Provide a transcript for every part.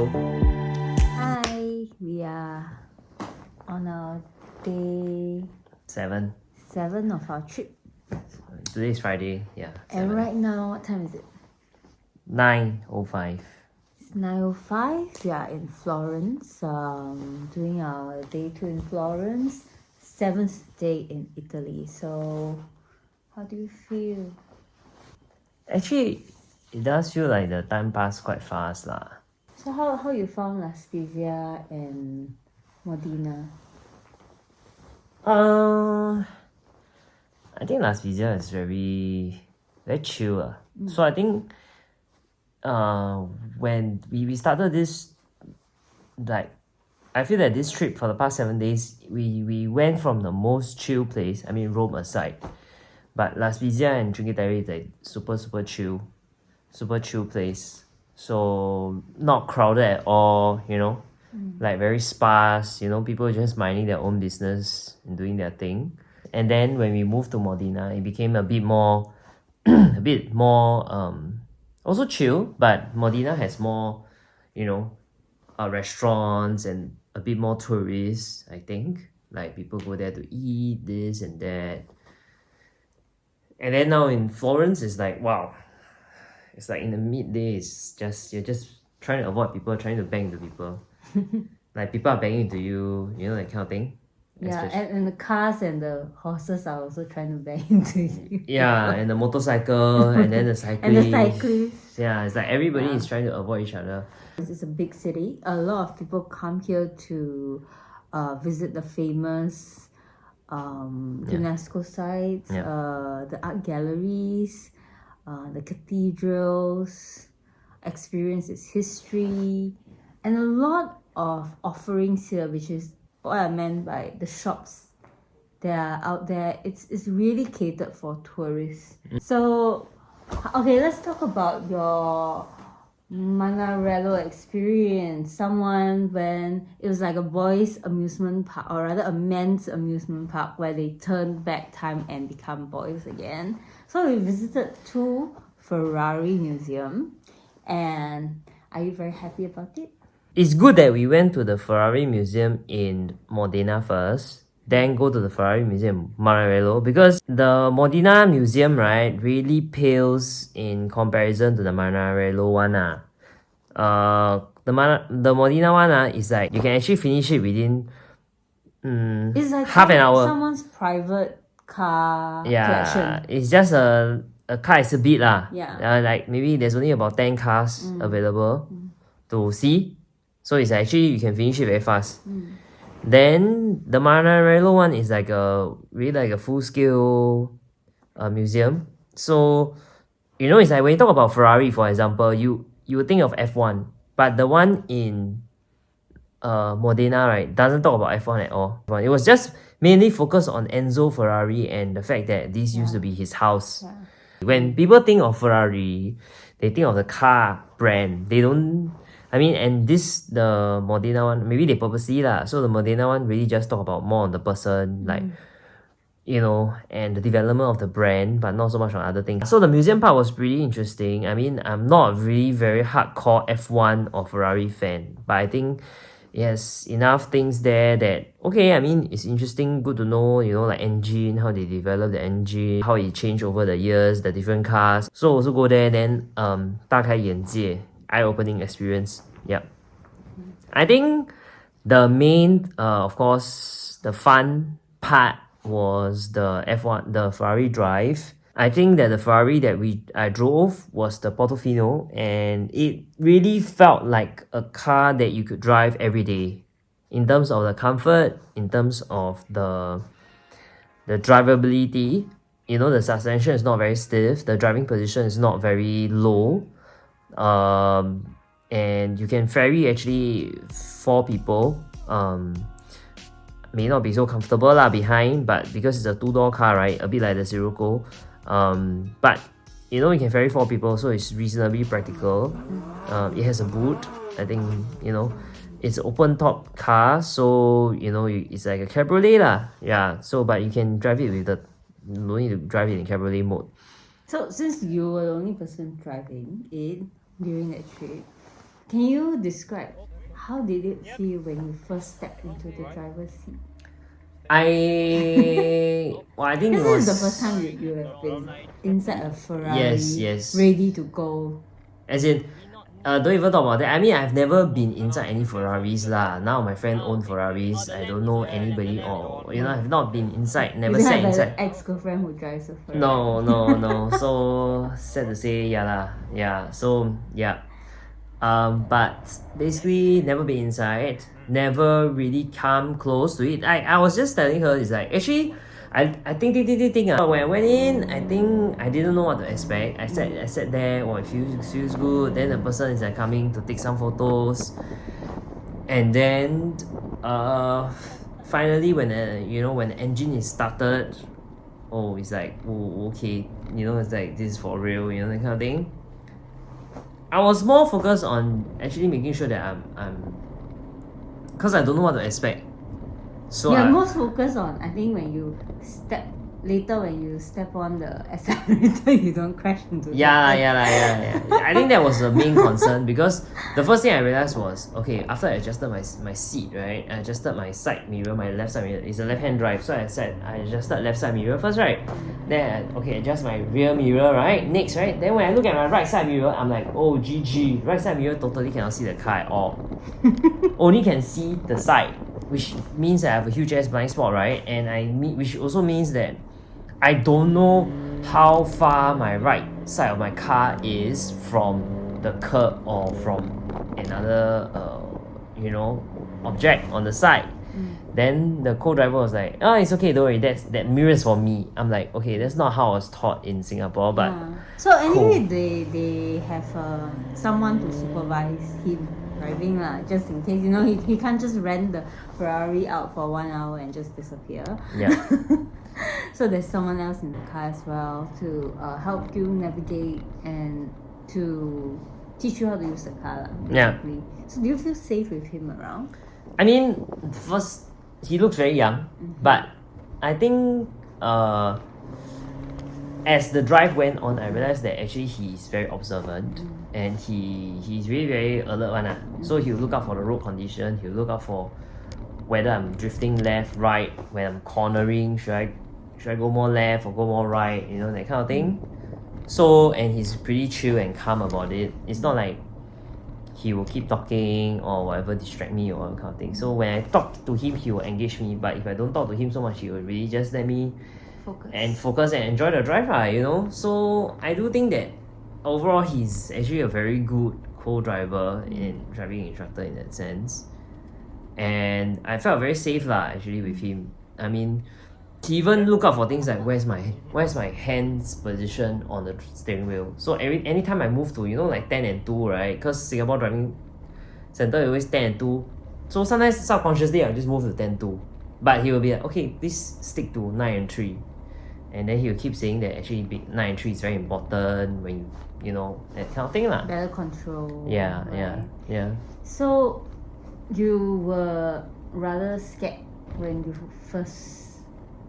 Hello. Hi, we are on our day 7. 7 of our trip. Today is Friday. Yeah. And 7. right now, what time is it? 9:05. It's 9:05. We are in Florence, doing our day 2 in Florence, 7th day in Italy. So, how do you feel? Actually, it does feel like the time passed quite fast lah. So, how you found La Spezia and Modena? I think Las Vegas is very chill. So I think when we started this, like, I feel that this trip for the past 7 days, we went from the most chill place, I mean Rome aside, but Las Spezia and Cinque Terre is like super chill place. So not crowded at all, like very sparse, people just minding their own business and doing their thing. And then when we moved to Modena, it became a bit more also chill, but Modena has more, restaurants and a bit more tourists, I think. Like people go there to eat this and that. And then now in Florence, it's like, wow. It's like in the midday, you're just trying to avoid people trying to bang into people. Like people are banging into you, that kind of thing. Yeah, and the cars and the horses are also trying to bang into you. Yeah, and the motorcycle, and then the cyclists. And the cyclists. Yeah, it's like everybody is trying to avoid each other. This is a big city. A lot of people come here to visit the famous UNESCO sites, the art galleries, the cathedrals, experience its history, and a lot of offerings here, which is what I meant by the shops that are out there. It's really catered for tourists. So, okay, let's talk about your Maranello experience. When it was like a boys' amusement park, or rather a men's amusement park, where they turn back time and become boys again. So we visited 2 Ferrari museum, and are you very happy about it? It's good that we went to the Ferrari Museum in Modena first, then go to the Ferrari Museum in Maranello, because the Modena Museum, right, really pales in comparison to the Maranello one. The Modena one is like, you can actually finish it within It's like half an hour. Someone's private car collection. It's just a car exhibit lah. Yeah. Like maybe there's only about 10 cars available to see. So it's actually, you can finish it very fast. Then the Maranello one is like really like a full-scale museum. So, it's like when you talk about Ferrari, for example, you would think of F1. But the one in Modena, right, doesn't talk about F1 at all. It was just mainly focused on Enzo Ferrari and the fact that this used to be his house. Yeah. When people think of Ferrari, they think of the car brand. They don't... and the Modena one, maybe they purposely lah. So the Modena one really just talk about more on the person, like, and the development of the brand, but not so much on other things. So the museum part was pretty interesting. I'm not really very hardcore F1 or Ferrari fan, but I think it has enough things there that, okay, it's interesting, good to know, like engine, how they develop the engine, how it changed over the years, the different cars. So also go there, then 大开眼界, eye-opening experience. Yep. I think the main, of course, the fun part was the F1, the Ferrari drive. I think that the Ferrari that I drove was the Portofino, and it really felt like a car that you could drive every day. In terms of the comfort, in terms of the drivability, the suspension is not very stiff, the driving position is not very low, and you can ferry actually 4 people. May not be so comfortable behind, but because it's a 2-door car, right, a bit like the Sirocco, but you can ferry 4 people, so it's reasonably practical. It has a boot. I think it's an open top car, so it's like a cabriolet lah. Yeah, so but you can drive it with no need to drive it in cabriolet mode. So since you were the only person driving it during that trip, Can you describe how did it feel when you first stepped into the driver's seat? I think it This was is the first time you have been inside a Ferrari, yes. ready to go. As in, don't even talk about that. I mean, I've never been inside any Ferraris lah. Now my friend own Ferraris. I don't know anybody or I've not been inside. Never You don't sat have inside. an ex-girlfriend who drives a Ferrari. No. So sad to say, yeah lah. Yeah. So yeah. But basically never been inside. Never really come close to it. I was just telling her, it's like actually I think when I went in, I think I didn't know what to expect. I sat there, it feels good. Then the person is like coming to take some photos, and then finally when when the engine is started, it's like okay, it's like this is for real, that kind of thing. I was more focused on actually making sure that I'm because I don't know what to expect. So you're most focused on, I think, when you step on the accelerator, you don't crash into yeah. I think that was the main concern because the first thing I realized was, okay, after I adjusted my seat, right, I adjusted my side mirror, my left side mirror. It's a left-hand drive, so I adjusted left side mirror first, right? Then adjust my rear mirror, right? Next, right? Then when I look at my right side mirror, I'm like, oh GG, right side mirror totally cannot see the car at all. Only can see the side, which means I have a huge ass blind spot, right? And which also means that I don't know how far my right side of my car is from the curb or from another object on the side. Then the co-driver was like, oh, it's okay, don't worry, that mirror is for me. I'm like, okay, that's not how I was taught in Singapore, but so anyway, cool. they have someone to supervise him driving lah, just in case, he can't just rent the Ferrari out for 1 hour and just disappear. Yeah. So there's someone else in the car as well to help you navigate and to teach you how to use the car lah, basically. Yeah. So do you feel safe with him around? I mean, first, he looks very young, but I think as the drive went on, I realized that actually he's very observant and he's really very alert one. So he'll look out for the road condition, he'll look out for whether I'm drifting left, right, when I'm cornering, should I go more left or go more right, that kind of thing. So, and he's pretty chill and calm about it. It's not like he will keep talking or whatever, distract me or that kind of thing. So when I talk to him, he will engage me. But if I don't talk to him so much, he will really just let me focus and enjoy the drive, So I do think that overall he's actually a very good co-driver and driving instructor in that sense. And I felt very safe actually with him. I mean, he even look out for things like where's my hands position on the steering wheel. So anytime I move to like 10 and 2, right? Because Singapore driving center always 10 and 2. So sometimes subconsciously I'll just move to 10-2. But he will be like, okay, please stick to 9 and 3. And then he will keep saying that actually 9 and 3 is very important when that kind of thing lah. Better control. Yeah, right? yeah. So you were rather scared when you first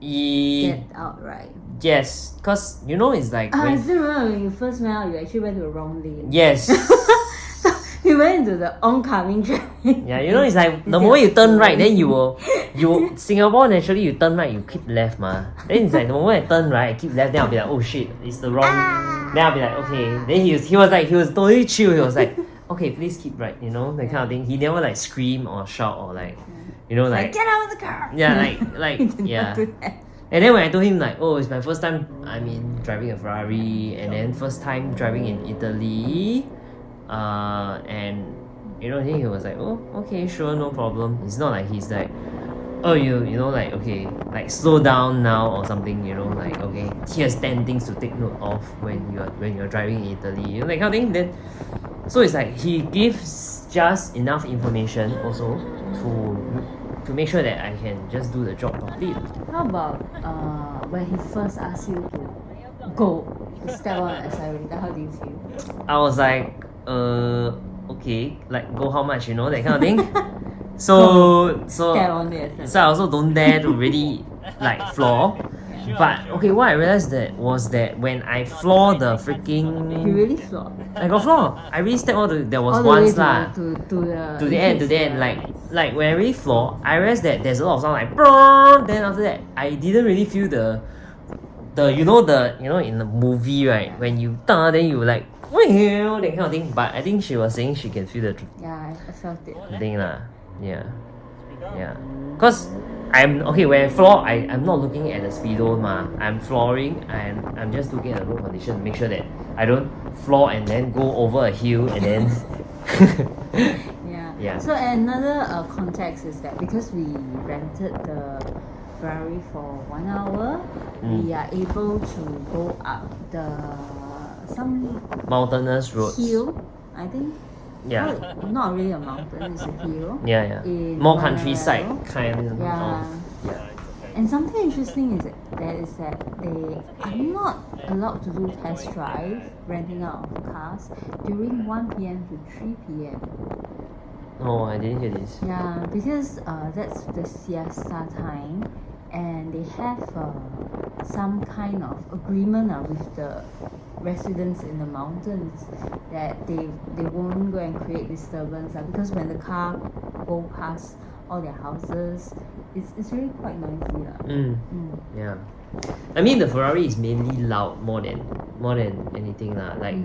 get out, right? Yes, because it's like I still remember when you first went out, you actually went to the wrong lane. Yes. So you went into the oncoming train. Yeah, it's like the moment you turn right, then you Singapore naturally you turn right, you keep left ma. Then it's like the moment I turn right, I keep left, then I'll be like, oh shit, it's the wrong. Then I'll be like, okay. Then he was totally chill. He was like, okay, please keep right, that kind of thing. He never like scream or shout or like like get out of the car. Yeah, like yeah. And then when I told him like, oh, it's my first time driving a Ferrari, and then first time driving in Italy, and then he was like, oh, okay, sure, no problem. It's not like he's like, oh, like, okay, like slow down now or something, like, okay, here's 10 things to take note of when you're driving in Italy, that kind of thing. Then so it's like he gives just enough information also to make sure that I can just do the job properly. How about when he first asked you to step on the accelerator, how do you feel? I was like, okay, like go how much, that kind of thing. So I also don't dare to really like floor. But okay, what I realized that when I floor the freaking, You really flawed. I got floor. I really stepped all the, there was All the way once to, lah. to The end, yeah. like when I really floor, I realized that there's a lot of sound like brrrr, then after that I didn't really feel the you know in the movie, right, when you then you like that kind of thing. But I think she was saying she can feel the Yeah, I felt it. thing lah. Yeah. Cause I'm okay when I floor, I'm not looking at the speedo ma. I'm flooring and I'm just looking at the road condition to make sure that I don't floor and then go over a hill and then Yeah. So another context is that because we rented the Ferrari for 1 hour, we are able to go up some mountainous roads. hill, I think. Yeah. Well, not really a mountain, it's a hill. Yeah. In More Maranello. countryside kind of. Yeah. And something interesting is that they are not allowed to do test drive, renting out of cars during 1 p.m. to 3 p.m. Oh, I didn't hear this. Yeah, because that's the siesta time, and they have some kind of agreement with the residents in the mountains that they won't go and create disturbance because when the car go past all their houses, it's really quite noisy. Yeah. I mean the Ferrari is mainly loud more than anything lah. Like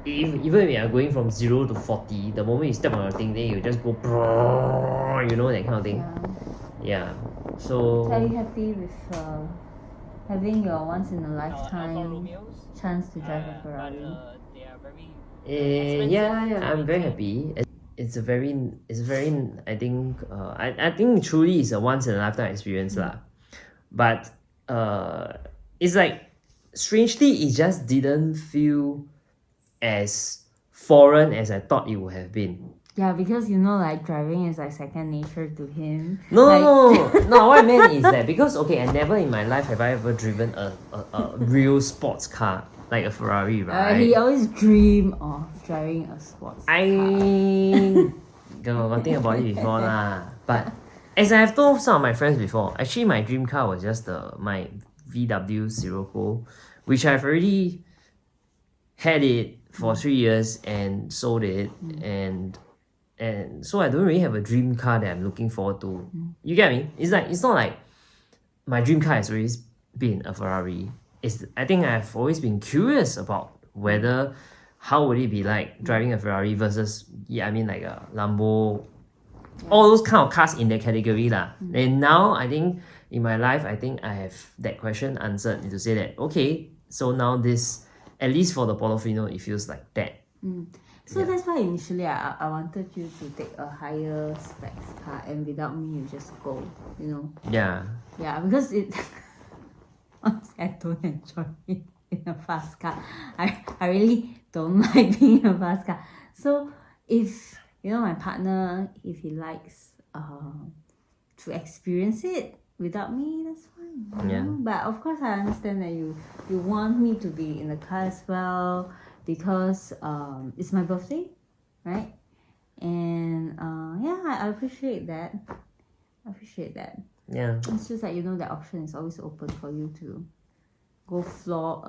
even when you are going from 0 to 40, the moment you step on the thing, then you just go brrrr, that kind of thing. Yeah. So are you happy with having your once in a lifetime chance to drive a Ferrari? Yeah, I'm very happy. It's a very I think I think truly it's a once in a lifetime experience lah. But it's like strangely it just didn't feel as foreign as I thought it would have been. Yeah, because like driving is like second nature to him. No, what I meant is that because I never in my life have I ever driven a real sports car like a Ferrari, right? He always dream of driving a sports car. I got think about it before lah. But as I have told some of my friends before, actually my dream car was just my VW Sirocco, which I've already had it for 3 years and sold it, and so I don't really have a dream car that I'm looking forward to. You get me? It's not like my dream car has always been a Ferrari. I think I've always been curious about whether how would it be like driving a Ferrari versus like a Lambo, all those kind of cars in the category lah. And now I think in my life I think I have that question answered to say that okay, so now this, at least for the Portofino, it feels like that. So that's why initially I wanted you to take a higher specs car, and without me you just go, Yeah, because honestly, I don't enjoy it in a fast car. I really don't like being in a fast car. So if my partner, if he likes to experience it without me, that's fine. Yeah. But of course I understand that you want me to be in the car as well, because it's my birthday, right? And I appreciate that. yeah. It's just that that option is always open for you to go floor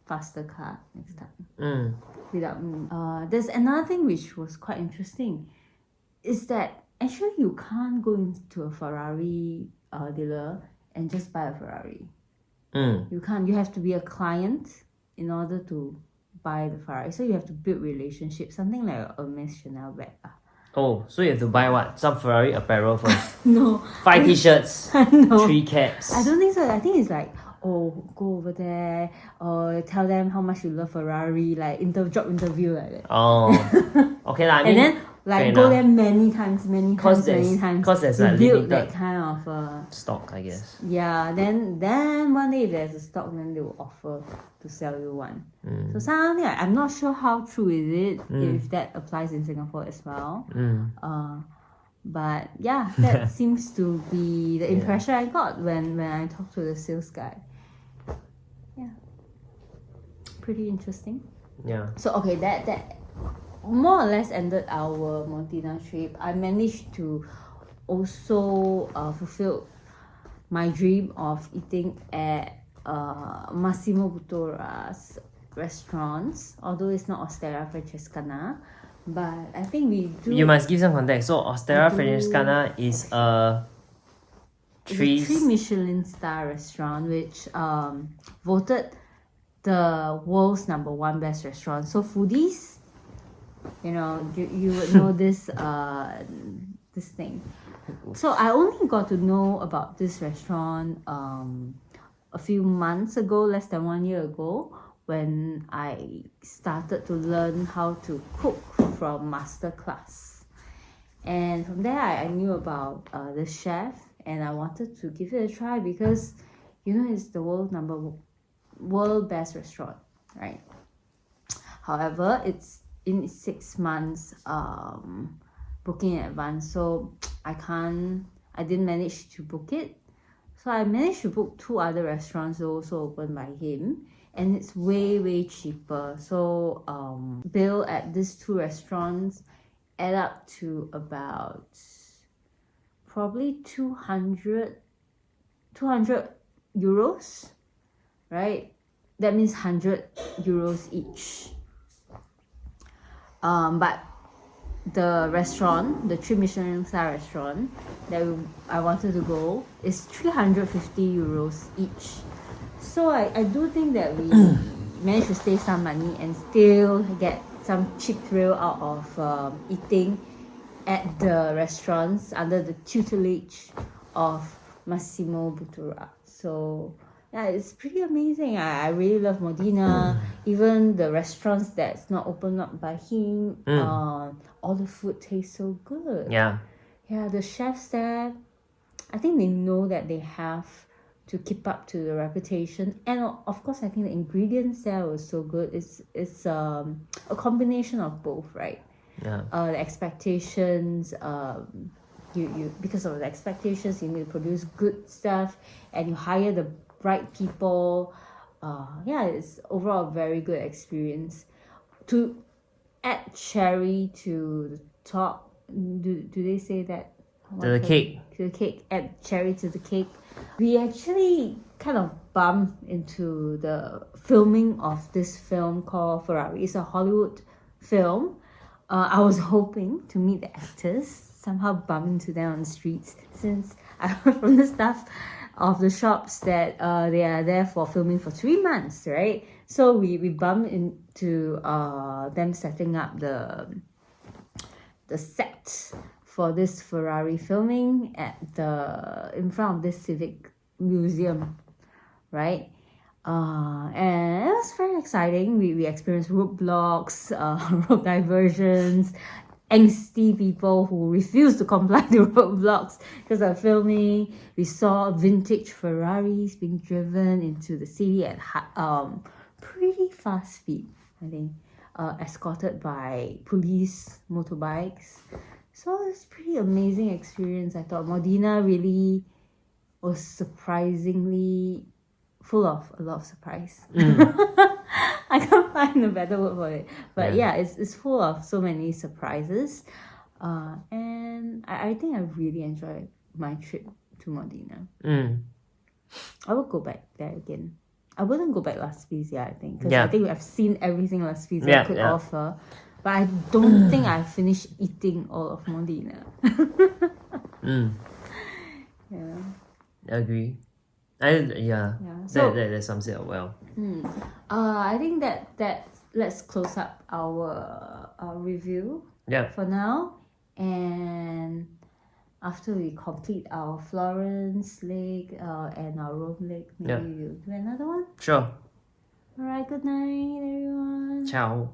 faster car next time. Without me. There's another thing which was quite interesting, is that actually you can't go into a Ferrari dealer and just buy a Ferrari. You can't. You have to be a client in order to buy the Ferrari. So you have to build relationships, something like a Hermes Chanel bag. Oh, so you have to buy what? Some Ferrari apparel first. No. 5 t-shirts. No. 3 caps. I don't think so. I think it's like, go over there, or tell them how much you love Ferrari, like job interview like that. Oh, okay lah. And then go there many times. Cause there's to a build limited that kind of stock, I guess. Yeah, then one day if there's a stock, then they will offer to sell you one. So something I'm not sure how true is it, if that applies in Singapore as well. But yeah, that seems to be the impression I got when I talked to the sales guy. Yeah, pretty interesting. Yeah. So okay, that more or less ended our Modena trip. I managed to also fulfill my dream of eating at Massimo Bottura's restaurants, although it's not Osteria Francescana, but I think we do. You must give some context. So Osteria Francescana is a It's a 3 Michelin star restaurant which voted the world's #1 best restaurant. So foodies, you know, you would know this this thing. So I only got to know about this restaurant a few months ago, less than 1 year ago, when I started to learn how to cook from masterclass. And from there I knew about the chef, and I wanted to give it a try because, you know, it's the world best restaurant, right? However, it's in 6 months booking in advance, so I didn't manage to book it. So I managed to book 2 other restaurants also opened by him, and it's way cheaper. So bill at these 2 restaurants add up to about probably 200 euros, right? That means 100 euros each. But the restaurant, the 3 Michelin star restaurant that I wanted to go, is 350 euros each. So I do think that we managed to save some money and still get some cheap thrill out of eating at the restaurants under the tutelage of Massimo Bottura. So yeah, it's pretty amazing. I really love Modena. Even the restaurants that's not opened up by him, all the food tastes so good. Yeah. Yeah, the chefs there, I think they know that they have to keep up to the reputation, and of course I think the ingredients there was so good. It's a combination of both, right? Yeah. The expectations, you because of the expectations, you need to produce good stuff, and you hire the right people. Yeah, it's overall a very good experience. To add cherry to the top, do they say that? To the cake. To the cake, add cherry to the cake. We actually kind of bumped into the filming of this film called Ferrari. It's a Hollywood film. I was hoping to meet the actors, somehow bump into them on the streets, since I heard from the staff of the shops that they are there for filming for 3 months, right? So we bumped into them setting up the set for this Ferrari filming in front of this civic museum, right? And it was very exciting. We experienced roadblocks, road diversions, angsty people who refused to comply to roadblocks because of filming. We saw vintage Ferraris being driven into the city at pretty fast speed, I think, escorted by police motorbikes. So it's pretty amazing experience. I thought Modena really was surprisingly full of a lot of surprise. I can't find a better word for it. But yeah, it's full of so many surprises. And I think I really enjoyed my trip to Modena. I will go back there again. I wouldn't go back La Spezia, I think, because I think I've seen everything La Spezia could offer. But I don't think I finished eating all of Modena. Yeah. Agree. So that sums it up well. I think that let's close up our review for now, and after we complete our Florence leg and our Rome leg, maybe we'll do another one. Sure. Alright, good night everyone. Ciao.